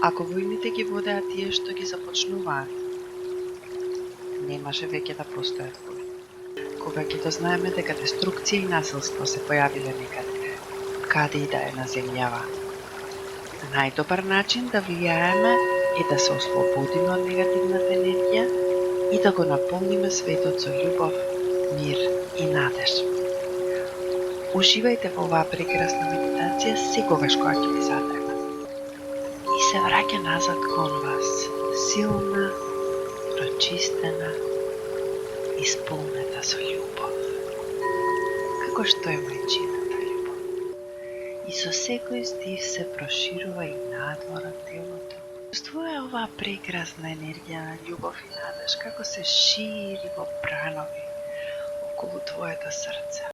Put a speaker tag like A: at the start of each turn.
A: Ако војните ги водеа тие што ги започнуваат, немаше веќе да постојат војни. Кога ќе дознаеме дека деструкција и насилство се појавиле некаде, каде и да е на земјава, најдобар начин да влијаеме е да се ослободиме од негативната енергија и да го наполниме светот со љубов, мир и надеж. Уживајте во оваа прекрасна медитација секогаш кога ќе ви затреба. И се враќа назад кон вас, силна, прочистена, исполнета со љубов. Како што е мајчината љубов. И со секој здив се проширува и надвор од телото. Чувствувај оваа прекрасна енергија на љубов и надеж, како се шири во пранови околу твоето срце.